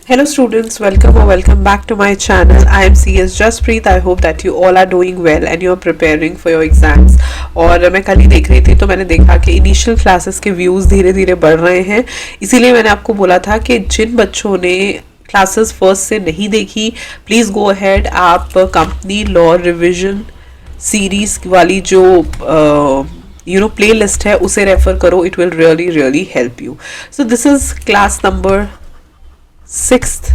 Hello students, welcome or welcome back to my channel. I am CS Jaspreet. I hope that you all are doing well and you are preparing for your exams. और मैं कल ही देख रही थी तो मैंने देखा कि इनिशियल क्लासेस के व्यूज़ धीरे धीरे बढ़ रहे हैं. इसीलिए मैंने आपको बोला था कि जिन बच्चों ने क्लासेस फर्स्ट से नहीं देखी, प्लीज़ गो अहेड. आप कंपनी लॉ रिविजन सीरीज़ वाली जो प्ले लिस्ट है उसे रेफर करो. It will really help you. So this is class number 6th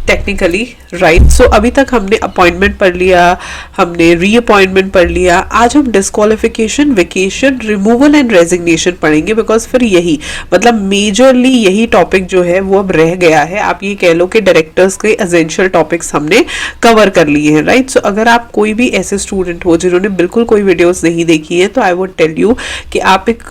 technically right. So अभी तक हमने अपॉइंटमेंट पढ़ लिया, हमने रीअपॉइंटमेंट पढ़ लिया. आज हम disqualification, vacation, removal and resignation पढ़ेंगे बिकॉज फिर यही मतलब मेजरली यही टॉपिक जो है वो अब रह गया है. आप ये कह लो कि डायरेक्टर्स के एसेंशियल टॉपिक्स हमने कवर कर लिए हैं राइट. सो अगर आप कोई भी ऐसे स्टूडेंट हो जिन्होंने बिल्कुल कोई वीडियोस नहीं देखी है तो आई वुड टेल यू कि आप एक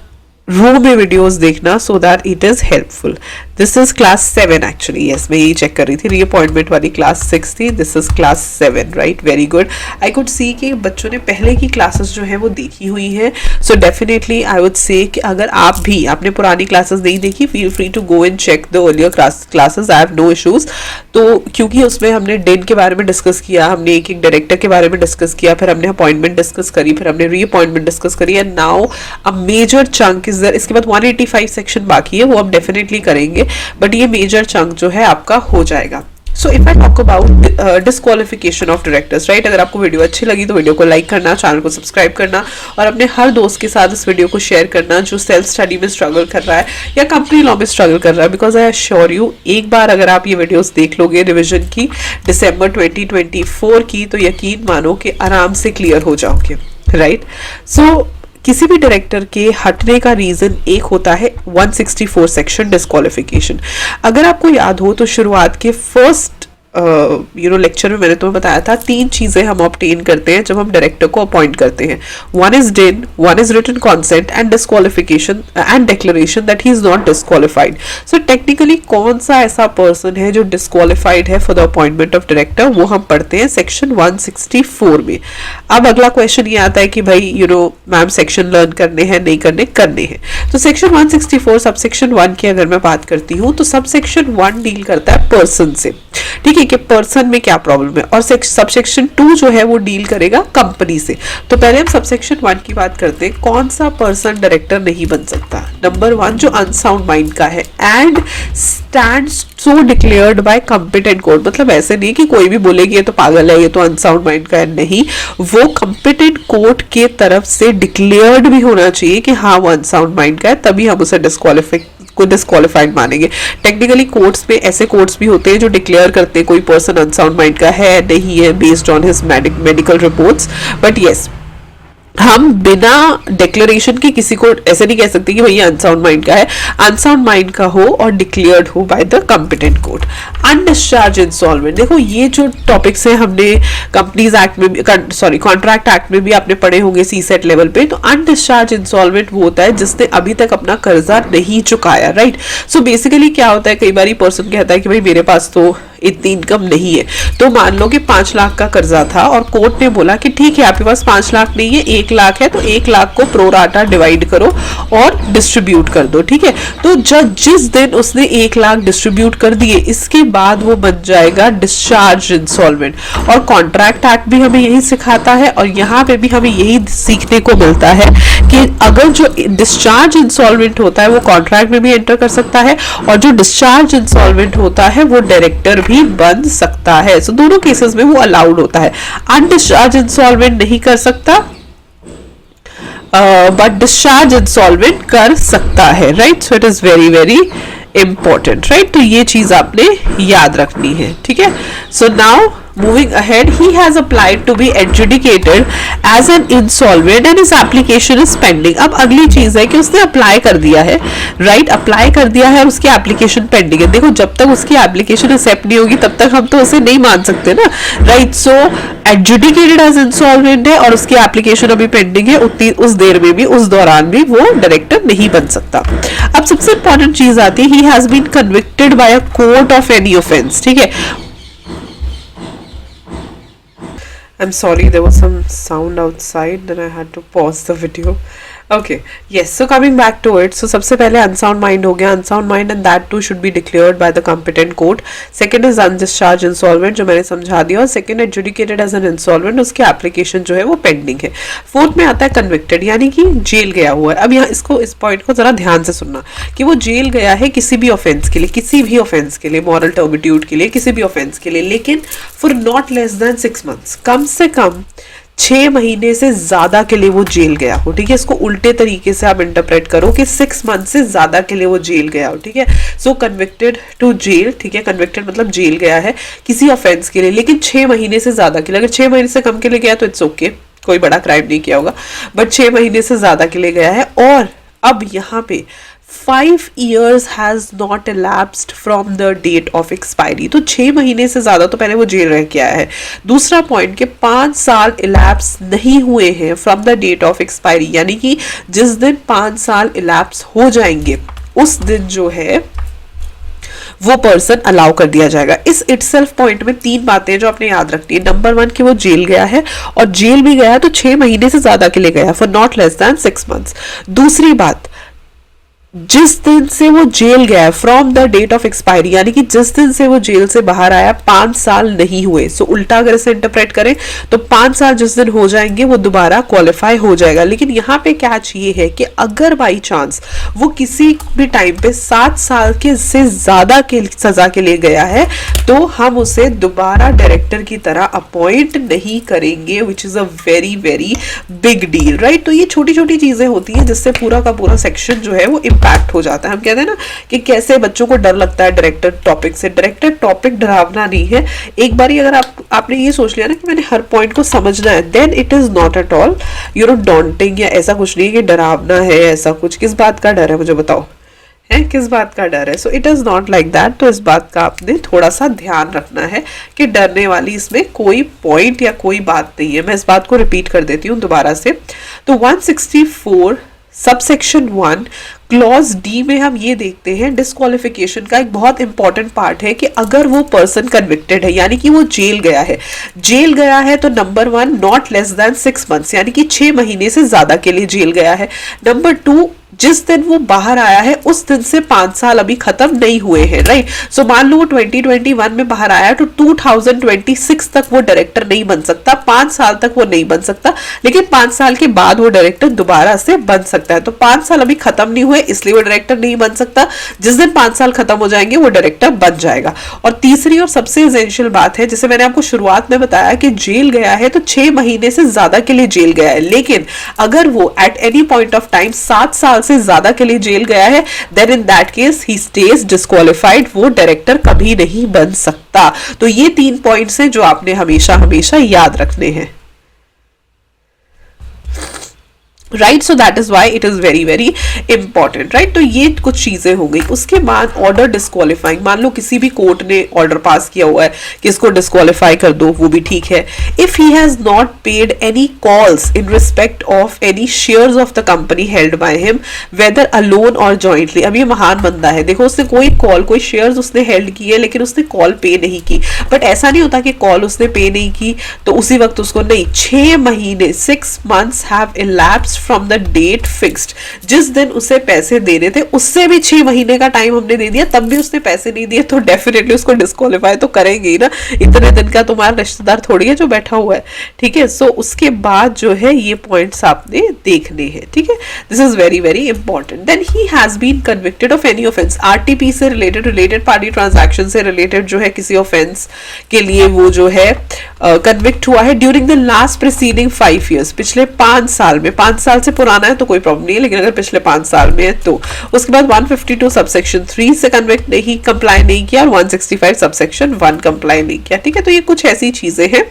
रो में वीडियोस देखना so that it is helpful. This is class 7 actually. Yes, मैं यही चेक कर रही थी. रीअपॉइंटमेंट वाली क्लास 6 थी. This is class 7 right. Very good. I could see कि बच्चों ने पहले की क्लासेस जो है वो देखी हुई है. So definitely I would say कि अगर आप भी आपने पुरानी क्लासेस नहीं देखी, feel free to go and check the earlier classes. I have no issues. तो क्योंकि उसमें हमने डेन के बारे में डिस्कस किया, हमने एक डायरेक्टर के बारे में डिस्कस किया, फिर हमने अपॉइंटमेंट डिस्कस करी, फिर हमने रीअपॉइंटमेंट डिस्कस करी, and now a major chunk is there. इसके बाद 185 सेक्शन बाकी है, वो हम डेफिनेटली करेंगे, बट ये मेजर चंक जो है आपका हो जाएगा. So if I talk about disqualification of directors right. अगर आपको वीडियो अच्छी लगी तो वीडियो को लाइक करना, चैनल को सब्सक्राइब करना और अपने हर दोस्त के साथ इस वीडियो को शेयर करना जो सेल्फ स्टडी में स्ट्रगल कर रहा है या कंपनी लॉ में स्ट्रगल कर रहा है. बिकॉज आई एश्योर यू, एक बार अगर आप ये वीडियोस देख लोगे रिविजन की दिसंबर 2024 की, तो यकीन मानो कि आराम से क्लियर हो जाओगे राइट. सो किसी भी डायरेक्टर के हटने का रीजन एक होता है 164 सेक्शन डिस्क्वालिफिकेशन. अगर आपको याद हो तो शुरुआत के फर्स्ट लेक्चर में मैंने तुम्हें बताया था 3 चीजें हम ऑब्टेन करते हैं जब हम डायरेक्टर को अपॉइंट करते हैं. One is DIN, one is written consent and disqualification and declaration that he is not disqualified. So technically कौन सा ऐसा पर्सन है जो डिस्क्वालिफाइड है for the appointment of director, वो हम पढ़ते हैं सेक्शन 164 में. अब अगला क्वेश्चन ये आता है कि भाई मैम सेक्शन लर्न करने हैं नहीं करने हैं. तो सेक्शन 164 सब सेक्शन 1 की अगर मैं बात करती हूँ तो सब सेक्शन 1 डील करता है पर्सन से. ठीक है कि पर्सन में क्या प्रॉब्लम है, और सबसेक्शन 2 जो है वो डील करेगा कंपनी से. तो पहले हम सबसेक्शन 1 की बात करते हैं. कौन सा पर्सन डायरेक्टर नहीं बन सकता? नंबर 1 जो अनसाउंड माइंड का है and stands so declared by competent court. मतलब ऐसे नहीं कि कोई भी बोले कि ये तो पागल है, ये तो अनसाउंड माइंड का है. नहीं, वो कॉम्पिटेंट कोर्ट के तरफ से डिक्लेयर्ड भी होना चाहिए कि हाँ वो अनसाउंड माइंड का है, तभी हम उसे डिस्क्वालिफाइड मानेंगे. टेक्निकली कोर्ट्स में ऐसे कोर्ट्स भी होते हैं जो डिक्लेयर करते हैं कोई पर्सन अनसाउंड माइंड का है नहीं है based on his medical reports. But yes, हम बिना डिक्लेरेशन के किसी को ऐसे नहीं कह सकते कि भैया अनसाउंड माइंड का है. अनसाउंड माइंड का हो और डिक्लेयर्ड हो by the competent court. Undischarged insolvent, देखो ये जो टॉपिक्स हैं हमने कंपनीज एक्ट में भी, सॉरी कॉन्ट्रैक्ट एक्ट में भी आपने पढ़े होंगे सीसेट लेवल पे. तो अनडिस्चार्ज इंसॉल्वेंट वो होता है जिसने अभी तक अपना कर्जा नहीं चुकाया राइट. सो बेसिकली क्या होता है, कई बार पर्सन कहता है कि भाई मेरे पास तो इतनी इनकम नहीं है. तो मान लो कि 5 लाख का कर्जा था और कोर्ट ने बोला कि ठीक है आपके पास 5 लाख नहीं है, 1 लाख है, तो 1 लाख को प्रोराटा डिवाइड करो और डिस्ट्रीब्यूट कर दो. ठीक है, तो जिस दिन उसने 1 लाख डिस्ट्रीब्यूट कर दिए इसके बाद वो बन जाएगा डिस्चार्ज इंसॉल्वेंट. और कॉन्ट्रैक्ट एक्ट भी हमें यही सिखाता है और यहाँ पे भी हमें यही सीखने को मिलता है कि अगर जो डिस्चार्ज इंसॉल्वेंट होता है वो कॉन्ट्रैक्ट में भी एंटर कर सकता है और जो डिस्चार्ज इंसॉल्वेंट होता है वो डायरेक्टर भी बन सकता है. सो दोनों केसेस में वो अलाउड होता है. अनडिस्चार्ज इंसॉल्वेंट नहीं कर सकता बट डिस्चार्ज इंसॉल्वेंट कर सकता है right. So it is very important right. तो ये चीज आपने याद रखनी है. ठीक है. So now moving ahead, he has applied to be adjudicated as an insolvent and his application is pending. अब अगली चीज है कि उसने अप्लाई कर दिया है राइट. अप्लाई कर दिया है और उसकी एप्लीकेशन पेंडिंग है. देखो जब तक उसकी एप्लीकेशन एक्सेप्ट नहीं होगी तब तक हम तो उसे नहीं मान सकते ना राइट. सो एडजुडिकेटेड एज इंसॉल्वेंट है और उसकी एप्लीकेशन अभी पेंडिंग है, उतनी उस देर में भी, उस दौरान भी वो डायरेक्टर नहीं बन सकता. अब सबसे इंपॉर्टेंट चीज आती है, he has been convicted by a court of any offence. ठीक है. I'm sorry, there was some sound outside, then I had to pause the video. Okay, yes. So coming back to it, so सबसे पहले unsound mind हो गया, unsound mind and that too should be declared by the competent court. Second is undischarged insolvent जो मैंने समझा दिया, और second adjudicated as an insolvent, उसकी application जो है वो pending है. Fourth में आता है convicted, यानी कि जेल गया हुआ है. अब यहाँ इसको, इस पॉइंट को जरा ध्यान से सुनना कि वो जेल गया है किसी भी ऑफेंस के लिए, किसी भी ऑफेंस के लिए, मॉरल टर्बिट्यूड के लिए, किसी भी ऑफेंस के लिए, लेकिन for not less than 6 months, कम से कम 6 महीने से ज्यादा के लिए वो जेल गया हो. ठीक है, इसको उल्टे तरीके से आप इंटरप्रेट करो कि 6 मंथ से ज्यादा के लिए वो जेल गया हो. ठीक है, सो कन्विक्टेड टू जेल. ठीक है, कन्विक्टेड मतलब जेल गया है किसी ऑफेंस के लिए, लेकिन 6 महीने से ज्यादा के लिए. अगर 6 महीने से कम के लिए गया तो इट्स ओके, कोई बड़ा क्राइम नहीं किया होगा, बट 6 महीने से ज्यादा के लिए गया है. और अब यहाँ पे 5 years has not elapsed from the date of expiry. तो 6 महीने से ज्यादा तो पहले वो जेल रह के आया है. दूसरा पॉइंट कि 5 साल इलैप्स नहीं हुए हैं from the date of expiry, यानी कि जिस दिन 5 साल इलैप्स हो जाएंगे उस दिन जो है वो पर्सन अलाउ कर दिया जाएगा. इस इटसेल्फ पॉइंट में 3 बातें जो आपने याद रखनी है. नंबर 1 कि वो जेल गया है, और जेल भी गया है तो 6 महीने से ज्यादा के लिए गया, for not less than 6 months. दूसरी बात, जिस दिन से वो जेल गया from the date of expiry, यानी कि जिस दिन से वो जेल से बाहर आया 5 साल नहीं हुए. सो उल्टा अगर इसे इंटरप्रेट करें तो 5 साल जिस दिन हो जाएंगे वो दोबारा क्वालिफाई हो जाएगा. लेकिन यहाँ पे कैच ये है कि अगर बाई चांस वो किसी भी टाइम पे 7 साल के से ज्यादा के सजा के लिए गया है तो हम उसे दोबारा डायरेक्टर की तरह अपॉइंट नहीं करेंगे, which is a very very big deal, right. तो ये छोटी छोटी चीजें होती हैं जिससे पूरा का पूरा सेक्शन जो है वो इम्पैक्ट हो जाता है. हम कहते हैं ना कि कैसे बच्चों को डर लगता है डायरेक्टर टॉपिक से. डायरेक्टर टॉपिक डरावना नहीं है. एक बार अगर आपने ये सोच लिया ना कि मैंने हर पॉइंट को समझना है, then it is not at all you know daunting, या ऐसा कुछ नहीं है कि डरावना है. ऐसा कुछ, किस बात का डर है मुझे बताओ, है किस बात का डर है? So it is not like that. तो इस बात का आपने थोड़ा सा ध्यान रखना है कि डरने वाली इसमें कोई पॉइंट या कोई बात नहीं है. मैं इस बात को रिपीट कर देती हूँ दोबारा से. तो 164 सबसेक्शन 1 क्लॉज डी में हम ये देखते हैं डिस्क्वालिफिकेशन का एक बहुत इंपॉर्टेंट पार्ट है कि अगर वो पर्सन कन्विक्टेड है, यानी कि वो जेल गया है. जेल गया है तो number 1 not less than 6 months, यानी कि 6 महीने से ज्यादा के लिए जेल गया है. नंबर 2, जिस दिन वो बाहर आया है उस दिन से 5 साल अभी खत्म नहीं हुए हैं, राइट. सो मान लो वो 2021 में बाहर आया तो 2026 तक वो डायरेक्टर नहीं बन सकता, 5 साल तक वो नहीं बन सकता, लेकिन 5 साल के बाद वो डायरेक्टर दोबारा से बन सकता है. तो 5 साल अभी खत्म नहीं हुए इसलिए वो डायरेक्टर नहीं बन सकता. जिस दिन 5 साल खत्म हो जाएंगे वो डायरेक्टर बन जाएगा. और तीसरी और सबसे एसेंशियल बात है, जैसे मैंने आपको शुरुआत में बताया कि जेल गया है तो 6 महीने से ज्यादा के लिए जेल गया है, लेकिन अगर वो at any point of time 7 साल से ज्यादा के लिए जेल गया है, then in that case he stays disqualified, वो डायरेक्टर कभी नहीं बन सकता. तो ये 3 पॉइंट्स हैं जो आपने हमेशा हमेशा याद रखने हैं, right. So that is why it is very very important, right. तो ये कुछ चीजें हो गई. उसके बाद ऑर्डर डिस्क्वालिफाइंग, मान लो किसी भी कोर्ट ने ऑर्डर पास किया हुआ है कि इसको डिस्क्वालिफाई कर दो, वो भी ठीक है. If he has not paid any calls in respect of any shares of the company held by him weather alone और जॉइंटली. अब ये महान बंदा है, देखो उसने कोई कॉल, कोई शेयर्स उसने हेल्ड की है लेकिन उसने कॉल पे नहीं की. बट ऐसा नहीं होता कि कॉल उसने पे नहीं की तो उसी वक्त उसको नहीं. 6 महीने 6 months have elapsed from the date fixed. जिस दिन उसे पैसे देने थे उससे भी 6 महीने का टाइम हमने दे दिया, तब भी उसने पैसे नहीं दिए, तो डेफिनेटली उसको डिस्क्वालीफाई तो करेंगे ही ना. इतने दिन का तुम्हारा रिश्तेदार थोड़ी है जो बैठा हुआ है, ठीक है. सो उसके बाद जो है ये पॉइंट्स आपने देखने हैं, ठीक है. This is very very important. Then he has been convicted of any offence, RTP से रिलेटेड पार्टी ट्रांजैक्शन से रिलेटेड जो है किसी ऑफेंस के लिए वो जो है कन्विक्ट हुआ है during the last preceding 5 years, पिछले 5 साल में. 5 साल से पुराना है तो कोई प्रॉब्लम नहीं है, लेकिन अगर पिछले 5 साल में है तो. उसके बाद 152 सबसेक्शन 3 से कन्विक्ट नहीं, कंप्लाई नहीं किया, और 165 सबसेक्शन 1 कंप्लाई नहीं किया, ठीक है. तो ये कुछ ऐसी चीजें हैं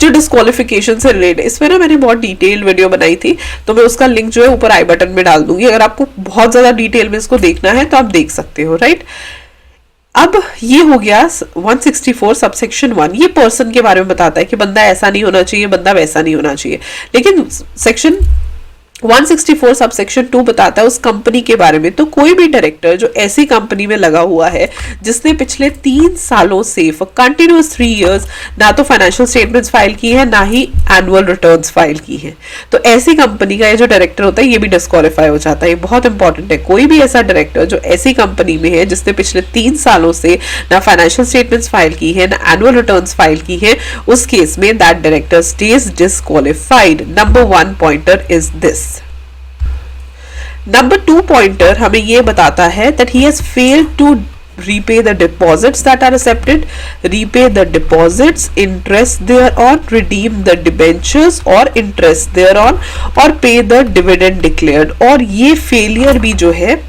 जो डिस्क्वालिफिकेशन से रिलेटेड. इसमें ना मैंने बहुत डिटेल वीडियो बनाई थी, तो मैं उसका लिंक जो है ऊपर आई बटन में डाल दूंगी. अगर आपको बहुत ज्यादा डिटेल में इसको देखना है तो आप देख सकते हो, राइट. अब ये हो गया 164 सबसेक्शन 1. ये पर्सन के बारे में बताता है कि बंदा ऐसा नहीं होना चाहिए, बंदा वैसा नहीं होना चाहिए. लेकिन सेक्शन 164 सबसेक्शन 2 बताता है उस कंपनी के बारे में। तो कोई भी डायरेक्टर जो ऐसी कंपनी में लगा हुआ है जिसने पिछले 3 सालों से फॉर कंटिन्यूअस 3 इयर्स ना तो फाइनेंशियल स्टेटमेंट्स फाइल की है ना ही एनुअल रिटर्न्स फाइल की है, तो ऐसी कंपनी का ये जो डायरेक्टर होता है ये भी डिस्क्वालीफाई हो जाता है। ये बहुत इंपॉर्टेंट है। कोई भी ऐसा डायरेक्टर जो ऐसी कंपनी में है जिसने पिछले 3 सालों से ना फाइनेंशियल स्टेटमेंट्स फाइल की है ना एनुअल रिटर्न्स फाइल की है, उस केस में that director stage disqualified. Number 1 pointer is this. Number 2 pointer हमें यह बताता है that he has failed to repay the deposits that are accepted, repay the deposits, interest thereon, redeem the debentures or interest thereon, और pay the dividend declared। और ये failure भी जो है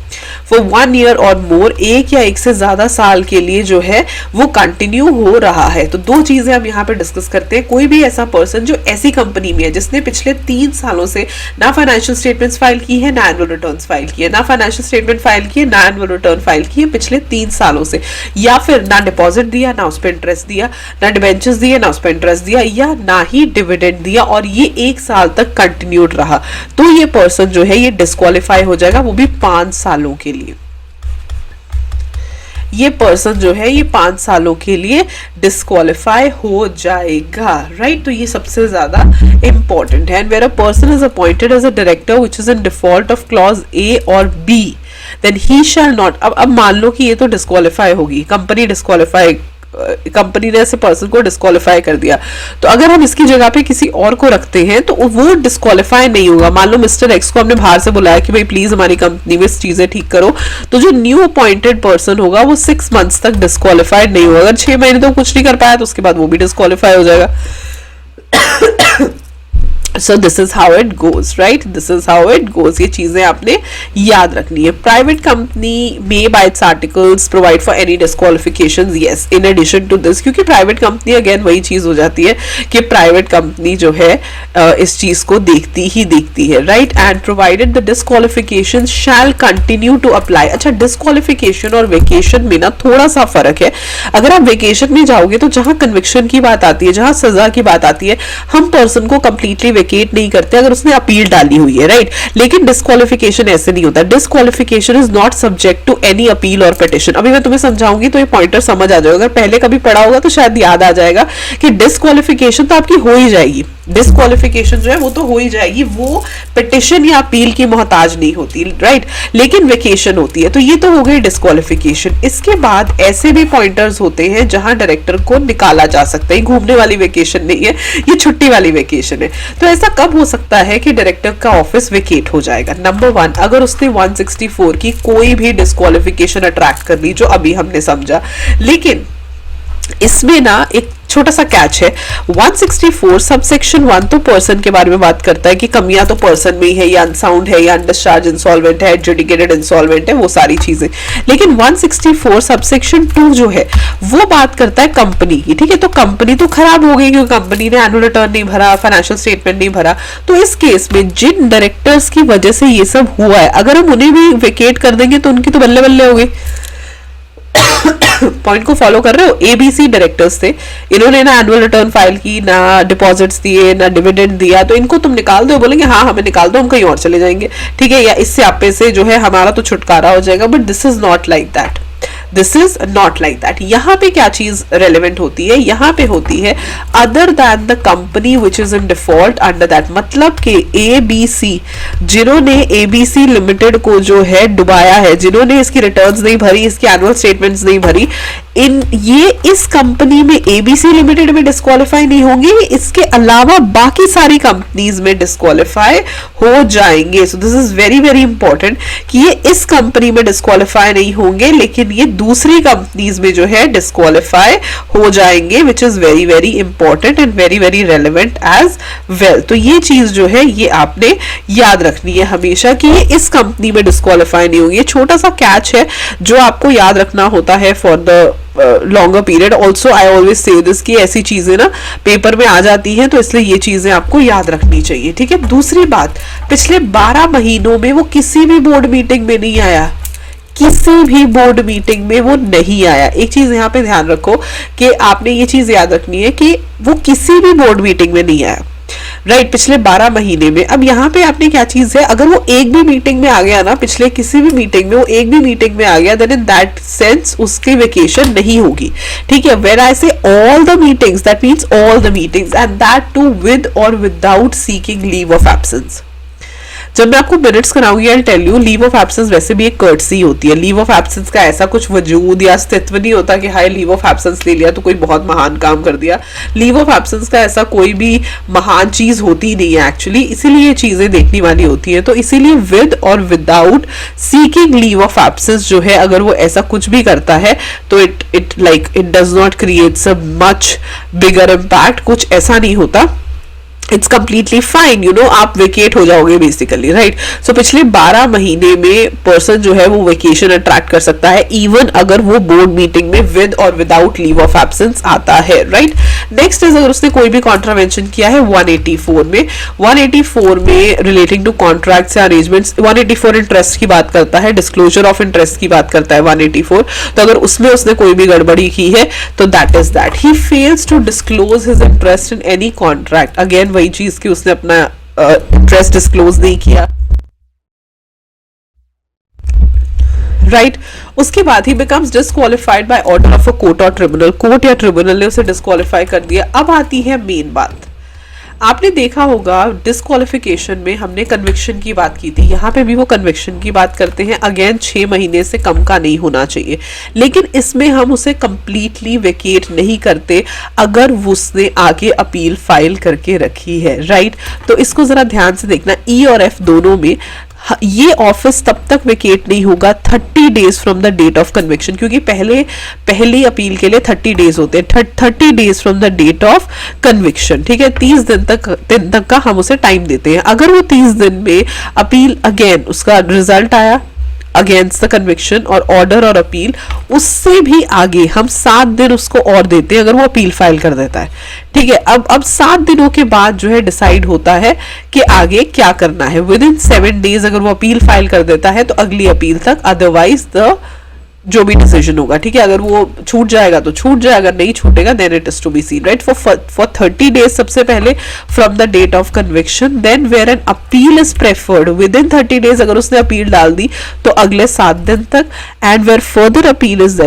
फॉर 1 ईयर और मोर, एक या एक से ज्यादा साल के लिए जो है वो कंटिन्यू हो रहा है। तो दो चीजें हम यहाँ पे डिस्कस करते हैं। कोई भी ऐसा पर्सन जो ऐसी कंपनी में है जिसने पिछले 3 सालों से ना फाइनेंशियल स्टेटमेंट्स फाइल की है ना एनुअल रिटर्न्स फाइल की है, ना फाइनेंशियल स्टेटमेंट फाइल की है ना एनुअल रिटर्न फाइल की है पिछले 3 सालों से, या फिर ना डिपॉजिट दिया ना उस पर इंटरेस्ट दिया, ना डिबेंचर्स दिए ना उस पर इंटरेस्ट दिया, या ना ही डिविडेंड दिया, और ये 1 साल तक कंटिन्यूड रहा, तो ये पर्सन जो है ये डिस्क्वालीफाई हो जाएगा, वो भी 5 सालों के लिए। ये पर्सन जो है ये 5 सालों के लिए डिस्क्वालीफाई हो जाएगा, राइट। तो ये सबसे ज्यादा इंपॉर्टेंट है। And where a person is appointed as a director which is in default of clause A और B, then he shall not. अब मान लो कि ये तो डिस्क्वालीफाई होगी, कंपनी ने ऐसे पर्सन को डिस्क्वालीफाई कर दिया, तो अगर हम इसकी जगह पे किसी और को रखते हैं तो वो डिस्क्वालीफाई नहीं होगा। मान लो मिस्टर एक्स को हमने बाहर से बुलाया कि भाई प्लीज हमारी कंपनी में चीजें ठीक करो, तो जो न्यू अपॉइंटेड पर्सन होगा वो 6 मंथ्स तक डिस्क्वालीफाइड नहीं होगा। अगर 6 महीने तो कुछ नहीं कर पाया तो उसके बाद वो भी डिस्क्वालीफाई हो जाएगा। So this is how it goes, right? This is how it goes. ये चीजें आपने याद रखनी है। Private company may by its articles provide for any disqualifications, yes, in addition to this, क्योंकि private company again वही चीज हो जाती है कि private company जो है इस चीज को देखती ही देखती है, right? And provided the disqualifications shall continue to apply। अच्छा, disqualification और vacation में ना थोड़ा सा फर्क है। अगर आप vacation में जाओगे तो जहां conviction की बात आती है, जहां सजा की बात आती है, हम पर्सन को completely वेकेट नहीं करते अगर उसने अपील डाली हुई है, राइट। लेकिन डिस्क्वालिफिकेशन ऐसे नहीं होता। Disqualification is not subject to any appeal और पिटिशन। अभी मैं तुम्हें समझाऊंगी तो ये पॉइंटर समझ आ जाएगा। अगर पहले कभी पढ़ा होगा तो शायद याद आ जाएगा कि डिस्क्वालिफिकेशन तो आपकी हो ही जाएगी, डिस्क्वालिफिकेशन जो है वो तो हो ही जाएगी, वो पिटिशन या अपील की मोहताज नहीं होती, राइट। लेकिन वेकेशन होती है, तो ये तो हो गई डिस्क्वालिफिकेशन। इसके बाद ऐसे भी पॉइंटर्स होते हैं जहां डायरेक्टर को निकाला जा सकता है। घूमने वाली वेकेशन नहीं है, ये छुट्टी वाली वेकेशन है। तो ऐसा कब हो सकता है कि डायरेक्टर का ऑफिस वेकेट हो जाएगा? नंबर 1, अगर उसने 164 की कोई भी डिस्क्वालिफिकेशन अट्रैक्ट कर ली जो अभी हमने समझा। लेकिन इसमें ना एक छोटा सा कैच है। 164 सबसेक्शन 1 तो पर्सन के बारे में बात करता है कि कमियां तो पर्सन में ही है, या अनसाउंड है, या अनडिस्चार्ज इंसॉल्वेंट है, एडजुडिकेटेड इंसॉल्वेंट है, वो सारी चीजें। लेकिन 164 सबसेक्शन 2 जो है वो बात करता है कंपनी की, ठीक है। तो कंपनी तो खराब हो गई क्योंकि कंपनी ने एनुअल रिटर्न नहीं भरा, फाइनेंशियल स्टेटमेंट नहीं भरा। तो इस केस में जिन डायरेक्टर्स की वजह से ये सब हुआ है, अगर हम उन्हें भी वेकेट कर देंगे तो उनकी तो बल्ले बल्ले हो गई। पॉइंट को फॉलो कर रहे हो? एबीसी डायरेक्टर्स थे, इन्होंने ना एनुअल रिटर्न फाइल की, ना डिपॉजिट्स दिए, ना डिविडेंड दिया, तो इनको तुम निकाल दो। बोलेंगे हाँ हमें निकाल दो, हम कहीं और चले जाएंगे, ठीक है, या इससे आपे से जो है हमारा तो छुटकारा हो जाएगा। But this is not like that, this is not like that. यहाँ पे क्या चीज रेलिवेंट होती है? यहाँ पे होती है other than the company which is in default under that. मतलब कि एबीसी, जिन्होंने एबीसी लिमिटेड को जो है डुबाया है, जिन्होंने इसकी रिटर्न्स नहीं भरी, इसकी एनुअल स्टेटमेंट्स नहीं भरी, ये इस कंपनी में एबीसी लिमिटेड में डिस्क्वालीफाई नहीं होंगे, इसके अलावा बाकी सारी कंपनीज में डिस्क्वालीफाई हो जाएंगे। So this is very very important कि ये इस कंपनी में डिस्क्वालीफाई नहीं होंगे, लेकिन ये दूसरी कंपनीज में जो है डिस्क्वालीफाई हो जाएंगे, which is very very important and very very relevant as well. तो ये चीज जो है ये आपने याद रखनी है हमेशा कि ये इस कंपनी में डिस्क्वालीफाई नहीं होंगे। छोटा सा कैच है जो आपको याद रखना होता है for the longer period. Also I always say this कि ऐसी चीजें ना पेपर में आ जाती हैं, तो इसलिए ये चीजें आपको याद रखनी चाहिए, ठीक है। दूसरी बात, पिछले 12 महीनों में वो किसी भी बोर्ड मीटिंग में नहीं आया, किसी भी बोर्ड मीटिंग में वो नहीं आया। एक चीज यहाँ पे ध्यान रखो कि आपने ये चीज याद रखनी है कि वो किसी भी बोर्ड मीटिंग में नहीं आया, राइट, पिछले 12 महीने में। अब यहाँ पे आपने क्या चीज है, अगर वो एक भी मीटिंग में आ गया ना, पिछले किसी भी मीटिंग में वो एक भी मीटिंग में आ गया, देन इन दैट सेंस उसकी वेकेशन नहीं होगी। ठीक है, when I say all the meetings, that means all the meetings and that too with और without seeking leave of absence. जब मैं आपको मिनट्स कराऊंगी I tell you, leave of absence वैसे भी एक कर्टसी होती है। लीव ऑफ एब्सेंस का ऐसा कुछ वजूद या अस्तित्व नहीं होता कि हाय लीव ऑफ एब्सेंस ले लिया तो कोई बहुत महान काम कर दिया। लीव ऑफ एब्सेंस का ऐसा कोई भी महान चीज होती नहीं है एक्चुअली, इसीलिए ये चीजें देखने वाली होती है। तो इसीलिए विद और without seeking leave of absence जो है, अगर वो ऐसा कुछ भी करता है तो it does not creates a much bigger impact, कुछ ऐसा नहीं होता। It's completely fine, you know, आप वेकेट हो जाओगे बेसिकली, राइट। सो पिछले 12 महीने में पर्सन जो है वो वेकेशन अट्रैक्ट कर सकता है, इवन अगर वो बोर्ड मीटिंग में विद और विदाउट लीव ऑफ एब्सेंस आता है, राइट। नेक्स्ट इज अगर उसने कोई भी कॉन्ट्रावेंशन किया है 184 में, 184 में रिलेटिंग टू कॉन्ट्रैक्ट्स या अरेंजमेंट्स, 184 इंटरेस्ट की बात करता है, डिस्क्लोजर ऑफ इंटरेस्ट की बात करता है 184। तो अगर उसमें उसने कोई भी गड़बड़ी की है तो that is that he fails to disclose his interest in any contract. Again वही चीज की उसने अपना इंटरेस्ट डिस्क्लोज नहीं किया, राइट। उसके बाद ही becomes disqualified by order of a court और ट्रिब्यूनल, कोर्ट या ट्रिब्यूनल ने उसे डिस्क्वालिफाई कर दिया। अब आती है मेन बात, आपने देखा होगा डिस्क्वालिफिकेशन में हमने कन्विक्शन की बात की थी, यहाँ पे भी वो कन्विक्शन की बात करते हैं। अगेन 6 महीने से कम का नहीं होना चाहिए, लेकिन इसमें हम उसे कंप्लीटली वेकेट नहीं करते अगर उसने आगे अपील फाइल करके रखी है, राइट। तो इसको जरा ध्यान से देखना, ई और एफ दोनों में ये ऑफिस तब तक वेकेट नहीं होगा 30 days from the date of conviction, क्योंकि पहली अपील के लिए 30 डेज होते हैं, 30 days from the date of conviction. ठीक है, 30 दिन तक का हम उसे टाइम देते हैं। अगर वो 30 दिन में अपील अगेन उसका रिजल्ट आया अगेंस्ट द कन्विक्शन और ऑर्डर और अपील, उससे भी आगे हम 7 दिन उसको और देते हैं अगर वो अपील फाइल कर देता है। ठीक है, अब 7 दिनों के बाद जो है डिसाइड होता है कि आगे क्या करना है। विद इन 7 डेज अगर वो अपील फाइल कर देता है तो अगली अपील तक, अदरवाइज द जो भी डिसीजन होगा, ठीक है, अगर वो छूट जाएगा तो छूट जाए, अगर नहीं छूटेगा then it is to be seen, right. For 30 days सबसे पहले from the date of conviction, then where an appeal is preferred within 30 days, अगर उसने अपील डाल दी तो अगले 7 दिन तक, and where further appeal is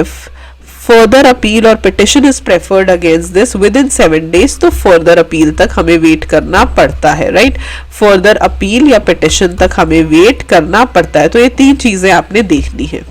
further appeal और petition is preferred against this within 7 days, तो फर्दर अपील तक हमें वेट करना पड़ता है, राइट। फर्दर अपील या पिटिशन तक हमें वेट करना पड़ता है। तो ये 3 चीजें आपने देखनी है,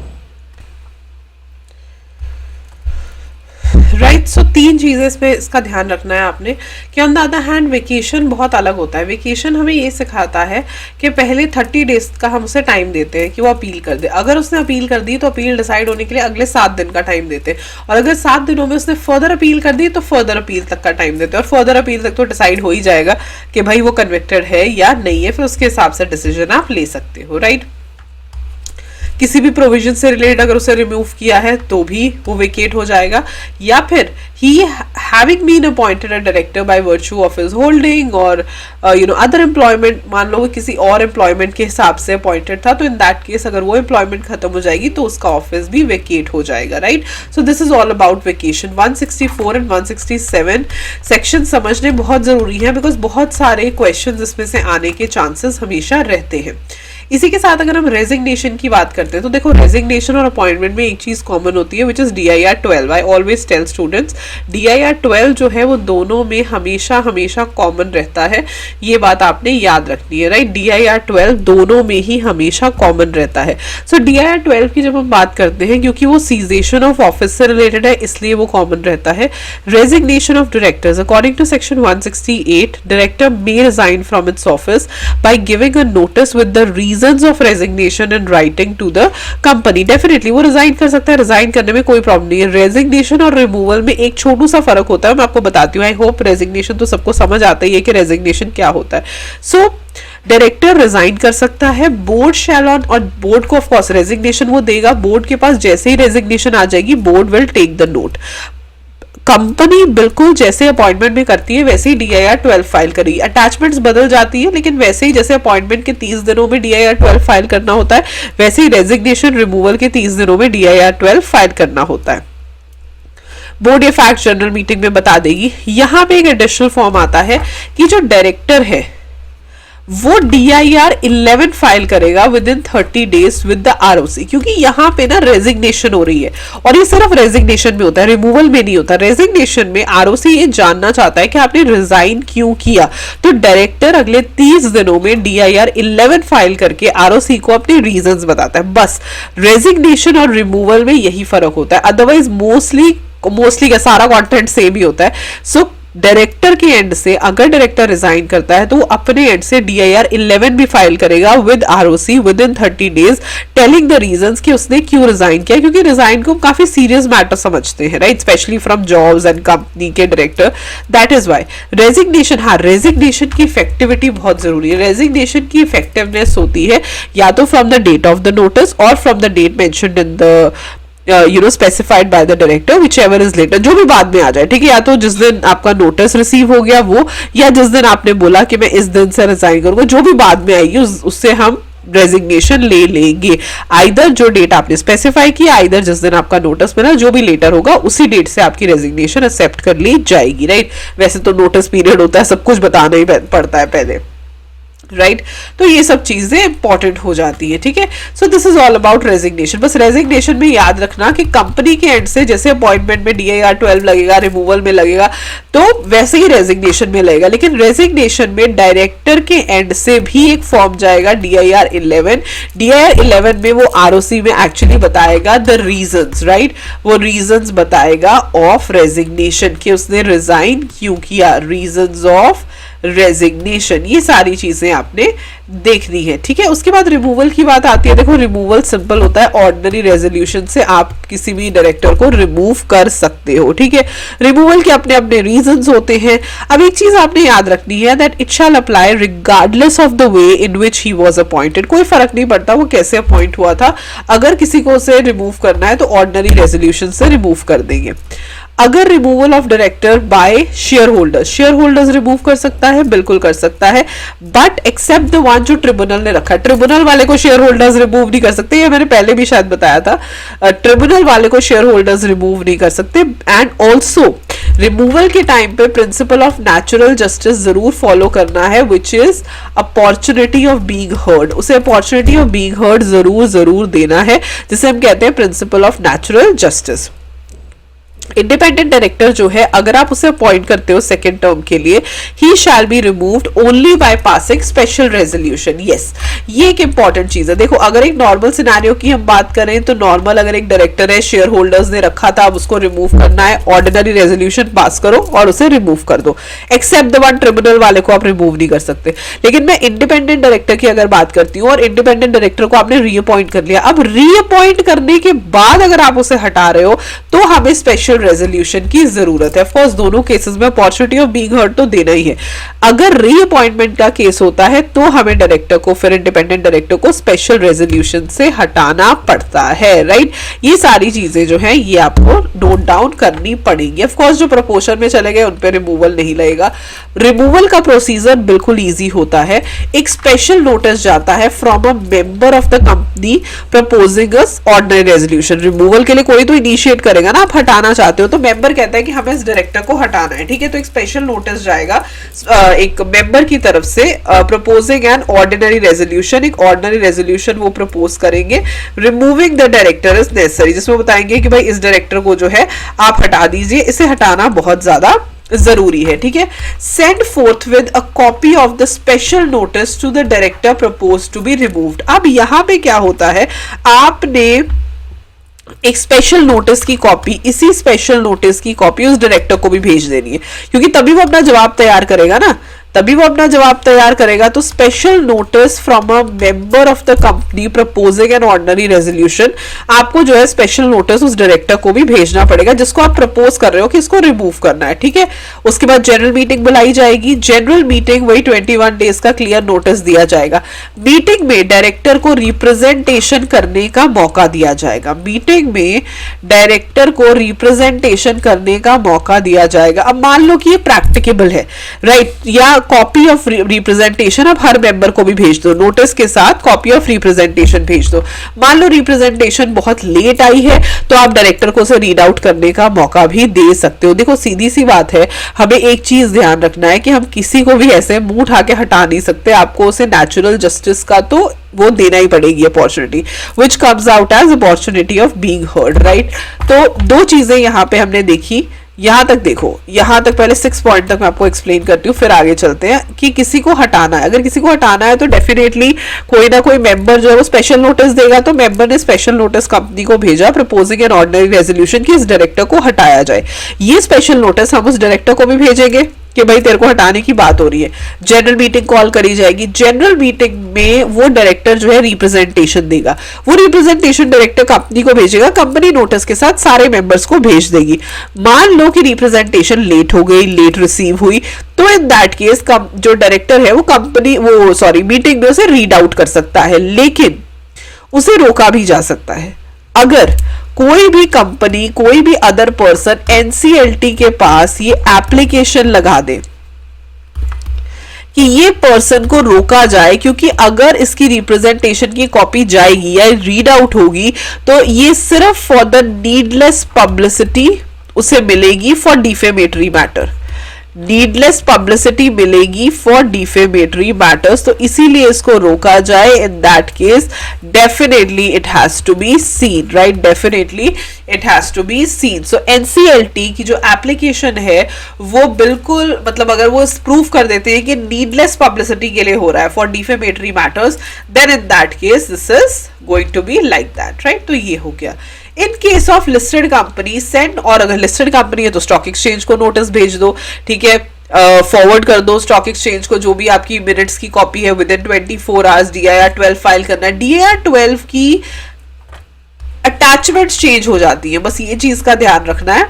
राइट। सो 3 चीजें इसमें इसका ध्यान रखना है आपने कि on the other hand vacation बहुत अलग होता है। वेकेशन हमें ये सिखाता है कि पहले 30 डेज का हम उसे टाइम देते हैं कि वो अपील कर दे। अगर उसने अपील कर दी तो अपील डिसाइड होने के लिए अगले 7 दिन का टाइम देते हैं, और अगर 7 दिनों में उसने फर्दर अपील कर दी तो फर्दर अपील तक का टाइम देते हैं, और फर्दर अपील तक तो डिसाइड हो ही जाएगा कि भाई वो कन्विक्टेड है या नहीं है, फिर उसके हिसाब से डिसीजन आप ले सकते हो, राइट। किसी भी प्रोविजन से रिलेटेड अगर उसे रिमूव किया है तो भी वो वेकेट हो जाएगा, या फिर he having been appointed a director by virtue of his holding और अदर एम्प्लॉयमेंट, मान लो वो किसी और एम्प्लॉयमेंट के हिसाब से अपॉइंटेड था, तो इन दैट केस अगर वो एम्प्लॉयमेंट खत्म हो जाएगी तो उसका ऑफिस भी वेकेट हो जाएगा, right. So this is all about vacation. 164 and 167 section समझने बहुत जरूरी है, बिकॉज बहुत सारे क्वेश्चन इसमें से आने के चांसेस हमेशा रहते हैं। इसी के साथ अगर हम रेजिग्नेशन की बात करते हैं तो देखो, रेजिग्नेशन और अपॉइंटमेंट में एक चीज कॉमन होती है which is DIR 12। I always tell students DIR 12 जो है वो दोनों में हमेशा कॉमन रहता है, ये बात आपने याद रखनी है, राइट। DIR 12 दोनों में ही हमेशा कॉमन रहता है। सो DIR 12 की जब हम बात करते हैं, क्योंकि वो सीजेशन ऑफ ऑफिस से रिलेटेड है इसलिए वो कॉमन रहता है। Resignation of directors, according to section 168, director may resign from its office by giving a notice with the reasons of resignation and writing to the company. Definitely वो resign कर सकता है, रिजाइन करने में कोई प्रॉब्लम नहीं है। रेजिग्नेशन और रिमूवल में एक छोटू सा फर्क होता है, मैं आपको बताती हूँ। आई होप रेजिग्नेशन तो सबको समझ आता ही है कि रेजिग्नेशन क्या होता है। सो डायरेक्टर रिजाइन कर सकता है, बोर्ड शैल ऑन, और बोर्ड को ऑफ कोर्स रेजिग्नेशन वो देगा, बोर्ड के पास जैसे ही रेजिग्नेशन आ जाएगी board will take the note. Company बिल्कुल जैसे अपॉइंटमेंट में करती है वैसे ही DIR 12 फाइल करेगी। अटैचमेंट्स बदल जाती है, लेकिन वैसे ही जैसे अपॉइंटमेंट के 30 दिनों में DIR 12 फाइल करना होता है, वैसे ही रेजिग्नेशन रिमूवल के 30 दिनों में DIR 12 फाइल करना होता है। बोर्ड ये फैक्ट जनरल मीटिंग में बता देगी। यहाँ पे एक एडिशनल फॉर्म आता है कि जो डायरेक्टर है वो DIR 11 फाइल करेगा with in 30 days with the ROC, क्योंकि यहाँ पे ना रेजिग्नेशन हो रही है और ये सिर्फ रेजिग्नेशन में होता है, रिमूवल में नहीं होता। रेजिग्नेशन में ROC ये जानना चाहता है कि आपने रिजाइन क्यों किया, तो डायरेक्टर अगले 30 दिनों में DIR 11 फाइल करके ROC को अपने रीजंस बताता है। बस रेजिग्नेशन और रिमूवल में यही फर्क होता है, अदरवाइज मोस्टली का सारा कंटेंट सेम ही होता है। सो डायरेक्टर के एंड से अगर डायरेक्टर रिजाइन करता है तो वो अपने एंड से DIR 11 भी फाइल करेगा with ROC with in 30 days, telling the reasons कि उसने क्यों रिजाइन किया, क्योंकि रिजाइन को काफी सीरियस मैटर समझते हैं, right, specially from jobs and company के director. That is why resignation, हाँ रेजिग्नेशन की इफेक्टिविटी बहुत जरूरी है। रेजिग्नेशन की इफेक्टिवनेस होती है या तो from the date of the notice और from the date mentioned in the specified by the director, whichever is later, जो भी बाद में आ जाए, ठीक है, या तो जिस दिन आपका नोटिस रिसीव हो गया वो, या जिस दिन आपने बोला कि मैं इस दिन से रिजाइन करूंगा, जो भी बाद में आएगी उससे हम रेजिग्नेशन ले लेंगे। आइदर जो डेट आपने स्पेसिफाई किया, आइदर जिस दिन आपका नोटिस मिला, जो भी लेटर होगा उसी डेट से आपकी रेजिग्नेशन एक्सेप्ट कर ली जाएगी, राइट। वैसे तो नोटिस पीरियड होता है, सब कुछ बताना ही पड़ता है पहले, राइट तो ये सब चीजें इंपॉर्टेंट हो जाती है, ठीक है। So this is all about resignation. बस रेजिग्नेशन में याद रखना कि कंपनी के एंड से जैसे अपॉइंटमेंट में DIR 12 लगेगा, रिमूवल में लगेगा, तो वैसे ही रेजिग्नेशन में लगेगा, लेकिन रेजिग्नेशन में डायरेक्टर के एंड से भी एक फॉर्म जाएगा DIR 11। DIR 11 में वो ROC में एक्चुअली बताएगा द रीजंस, राइट, वो रीजंस बताएगा ऑफ रेजिग्नेशन कि उसने रिजाइन क्यों किया, रीजंस ऑफ रेजिग्नेशन, ये सारी चीजें आपने देखनी है, ठीक है। उसके बाद रिमूवल की बात आती है। देखो रिमूवल सिंपल होता है, ऑर्डिनरी रेजोल्यूशन से आप किसी भी डायरेक्टर को रिमूव कर सकते हो, ठीक है। रिमूवल के अपने अपने रीजंस होते हैं। अब एक चीज आपने याद रखनी है, that it shall apply regardless of the way in which he was appointed. कोई फर्क नहीं पड़ता वो कैसे अपॉइंट हुआ था, अगर किसी को उसे रिमूव करना है तो ऑर्डिनरी रेजोल्यूशन से रिमूव कर देंगे। अगर removal of director by share holders remove कर सकता है, बिल्कुल कर सकता है, बट एक्सेप्ट द वन जो ट्रिब्यूनल ने रखा है। ट्रिब्यूनल वाले को शेयर होल्डर्स रिमूव नहीं कर सकते, ये मैंने पहले भी शायद बताया था। ट्रिब्यूनल वाले को शेयर होल्डर्स रिमूव नहीं कर सकते। एंड ऑल्सो रिमूवल के टाइम पे प्रिंसिपल ऑफ नेचुरल जस्टिस जरूर फॉलो करना है, which is opportunity of being heard. उसे अपॉर्चुनिटी ऑफ बीइंग हर्ड जरूर देना है, जिसे हम कहते हैं principle of natural justice. Independent director जो है, अगर आप उसे अपॉइंट करते हो सेकेंड टर्म के लिए, he shall be removed only by passing special resolution. Yes, ये एक इंपॉर्टेंट चीज है। देखो अगर एक नॉर्मल सिनेरियो की हम बात करें तो नॉर्मल अगर एक डायरेक्टर है, शेयर होल्डर्स ने रखा था, अब उसको रिमूव करना है, ऑर्डिनरी रेजोल्यूशन पास करो और उसे रिमूव कर दो। एक्सेप्ट द वन, ट्रिब्यूनल वाले को आप रिमूव नहीं कर सकते। लेकिन मैं इंडिपेंडेंट डायरेक्टर की अगर बात करती हूँ और इंडिपेंडेंट डायरेक्टर को आपने रीअपॉइंट कर लिया, अब रीअपॉइंट करने के बाद अगर आप उसे हटा रहे हो तो हमें स्पेशल रेजोल्यूशन की जरूरत है। ऑफ कोर्स दोनों केसेस में अपॉर्चुनिटी ऑफ बीइंग हर्ड तो देना ही है। अगर रीअपॉइंटमेंट का केस होता है तो हमें डायरेक्टर को, फिर इंडिपेंडेंट डायरेक्टर को स्पेशल रेजोल्यूशन से हटाना पड़ता है, राइट। ये सारी चीजें जो है ये आपको नोट डाउन करनी पड़ेंगी। ऑफ कोर्स जो प्रपोजल में चले गए उन पे रिमूवल नहीं लगेगा। रिमूवल का प्रोसीजर बिल्कुल इजी होता है। एक स्पेशल नोटिस जाता है from a member of the company proposing us ordinary resolution. Removal के लिए कोई तो इनिशिएट करेगा ना, आप हटाना चाहते हो तो मेंबर कहता है कि हमें इस डायरेक्टर को हटाना है, ठीक है। तो एक स्पेशल नोटिस जाएगा एक मेंबर की तरफ से प्रपोजिंग एन ऑर्डिनरी रेजोल्यूशन। एक ऑर्डिनरी रेजोल्यूशन वो प्रपोज करेंगे, removing the director is necessary, जिसमें बताएंगे कि भाई इस डायरेक्टर को जो है आप हटा दीजिए, इसे हटाना बहुत ज्यादा जरूरी है, ठीक है। Send forth with a copy of the special notice to the director propose to be removed. अब यहां पे क्या होता है, आपने एक स्पेशल नोटिस की कॉपी, इसी स्पेशल नोटिस की कॉपी उस डायरेक्टर को भी भेज देनी है, क्योंकि तभी वो अपना जवाब तैयार करेगा ना, तभी वो अपना जवाब तैयार करेगा। तो special notice from a member of the company proposing an ordinary resolution, आपको जो है स्पेशल नोटिस उस डायरेक्टर को भी भेजना पड़ेगा जिसको आप प्रपोज कर रहे हो कि इसको रिमूव करना है, ठीक है। उसके बाद जनरल मीटिंग बुलाई जाएगी। जनरल मीटिंग वही 21 डेज का क्लियर नोटिस दिया जाएगा। मीटिंग में डायरेक्टर को रिप्रेजेंटेशन करने का मौका दिया जाएगा। मीटिंग में डायरेक्टर को रिप्रेजेंटेशन करने का मौका दिया जाएगा। अब मान लो कि ये प्रैक्टिकेबल है, राइट, या कॉपी ऑफ रिप्रेजेंटेशन अब हर मेंबर को भी भेज दो, नोटिस के साथ कॉपी ऑफ रिप्रेजेंटेशन भेज दो। मान लो रिप्रेजेंटेशन बहुत लेट आई है तो आप डायरेक्टर को उसे रीड आउट करने का मौका भी दे सकते हो। देखो सीधी सी बात है, हमें एक चीज ध्यान रखना है कि हम किसी को भी ऐसे मुंह उठा के हटा नहीं सकते, आपको उसे नेचुरल जस्टिस का तो वो देना ही पड़ेगी opportunity, which comes out as opportunity of being heard, right. तो दो चीजें यहाँ पे हमने देखी, यहां तक देखो, यहां तक पहले 6 पॉइंट तक मैं आपको एक्सप्लेन करती हूँ, फिर आगे चलते हैं कि किसी को हटाना है। अगर किसी को हटाना है तो डेफिनेटली कोई ना कोई मेंबर जो है वो स्पेशल नोटिस देगा। तो मेंबर ने स्पेशल नोटिस कंपनी को भेजा प्रपोजिंग एन ऑर्डिनरी रेजोल्यूशन कि इस डायरेक्टर को हटाया जाए। ये स्पेशल नोटिस हम उस डायरेक्टर को भी भेजेंगे कि भाई तेरे को हटाने की बात हो रही है। जनरल मीटिंग कॉल करी जाएगी, जनरल मीटिंग में वो डायरेक्टर जो है रिप्रेजेंटेशन देगा, वो रिप्रेजेंटेशन डायरेक्टर कंपनी को भेजेगा, कंपनी नोटिस के साथ सारे मेंबर्स को भेज देगी। मान लो कि रिप्रेजेंटेशन लेट हो गई, लेट रिसीव हुई, तो इन दैट केस जो डायरेक्टर है वो मीटिंग में उसे रीड आउट कर सकता है, लेकिन उसे रोका भी जा सकता है। अगर कोई भी कंपनी, कोई भी अदर पर्सन एनसीएलटी के पास ये एप्लीकेशन लगा दे कि ये पर्सन को रोका जाए, क्योंकि अगर इसकी रिप्रेजेंटेशन की कॉपी जाएगी या रीड आउट होगी तो ये सिर्फ फॉर द नीडलेस पब्लिसिटी उसे मिलेगी for defamatory matter, needless publicity मिलेगी फॉर डिफेमेटरी मैटर्स। तो इसीलिए इसको रोका जाए। In that case definitely it has to be seen, right, definitely it has to be seen. So NCLT की जो एप्लीकेशन है वो बिल्कुल, मतलब अगर वो प्रूफ कर देते हैं कि नीडलेस पब्लिसिटी के लिए हो रहा है for defamatory matters, then in that case this is going to be like that, right. तो ये हो गया। In case of listed company send, और अगर लिस्टेड कंपनी है तो स्टॉक एक्सचेंज को नोटिस भेज दो, ठीक है, फॉरवर्ड कर दो स्टॉक एक्सचेंज को जो भी आपकी मिनट्स की कॉपी है with in 24 hours DIR 12 file करना है। DIR 12 की अटैचमेंट चेंज हो जाती है, बस ये चीज का ध्यान रखना है।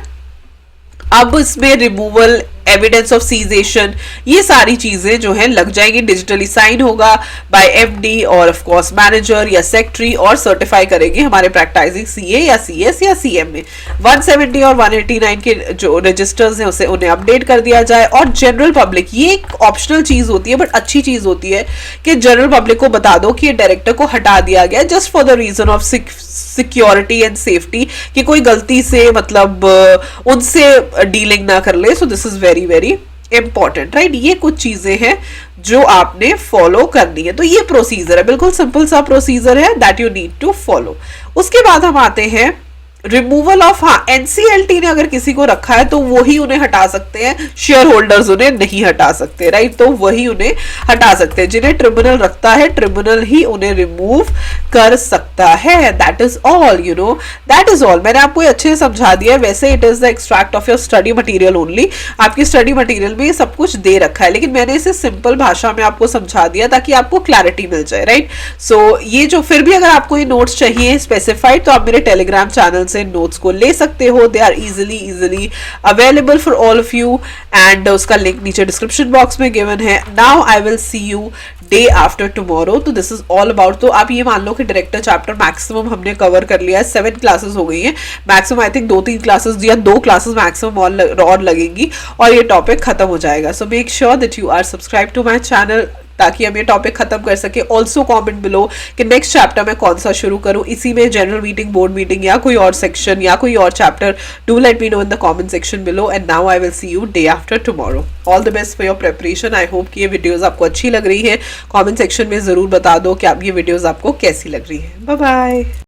अब इसमें रिमूवल, एविडेंस ऑफ सीजेशन, ये सारी चीजें जो है लग जाएंगी, डिजिटली साइन होगा बाय MD और ऑफ कोर्स मैनेजर या सेक्रेटरी, और सर्टिफाई करेंगे हमारे प्रैक्टिसिंग CA या CS या CM में। 170 और 189 के जो रजिस्टर्स हैं उसे उन्हें अपडेट कर दिया जाए। और जनरल पब्लिक, ये एक ऑप्शनल चीज होती है बट अच्छी चीज होती है कि जनरल पब्लिक को बता दो कि ये डायरेक्टर को हटा दिया गया just for the reason of security and safety, कि कोई गलती से मतलब उनसे डीलिंग ना कर ले। So this is very very important, right. ये कुछ चीजें हैं जो आपने फॉलो करनी है। तो ये प्रोसीजर है, बिल्कुल सिंपल सा प्रोसीजर है that you need to follow. उसके बाद हम आते हैं रिमूवल ऑफ, हाँ, एनसीएलटी ने अगर किसी को रखा है तो वही उन्हें हटा सकते हैं, शेयर होल्डर्स उन्हें नहीं हटा सकते, राइट। तो वही उन्हें हटा सकते हैं, जिन्हें ट्रिब्यूनल रखता है ट्रिब्यूनल ही उन्हें रिमूव कर सकता है। That is all, you no, that is all. मैंने आपको अच्छे से समझा दिया है। वैसे it is the extract of your study material only, आपकी स्टडी मटेरियल में सब कुछ दे रखा है, लेकिन मैंने इसे सिंपल भाषा में आपको समझा दिया ताकि आपको क्लैरिटी मिल जाए, राइट। सो ये जो, फिर भी अगर आपको ये नोट्स चाहिए स्पेसिफाइड तो आप मेरे टेलीग्राम चैनल से नोट्स को ले सकते हो। They are easily available for all of you, and उसका लिंक नीचे डिस्क्रिप्शन बॉक्स में गिवन है। Now I will see you day after tomorrow. तो दिस इज ऑल अबाउट, तो आप ये मान लो कि डायरेक्टर चैप्टर मैक्सिमम हमने कवर कर लिया है। 7 क्लासेस हो गई हैं मैक्सिमम, आई थिंक 2-3 क्लासेस या 2 क्लासेस मैक्सिमम और लगेंगी और ये टॉपिक खत्म हो जाएगा। So make sure that you are subscribe to my channel ताकि हम ये टॉपिक खत्म कर सके। ऑल्सो कॉमेंट बिलो कि नेक्स्ट चैप्टर मैं कौन सा शुरू करूं, इसी में जनरल मीटिंग, बोर्ड मीटिंग, या कोई और सेक्शन या कोई और chapter. Do let me know in the comment section below, and now I will see you day after tomorrow. All the best for your preparation. I hope कि ये videos आपको अच्छी लग रही है। कमेंट सेक्शन में जरूर बता दो कि आप ये वीडियोस आपको कैसी लग रही है। Bye bye.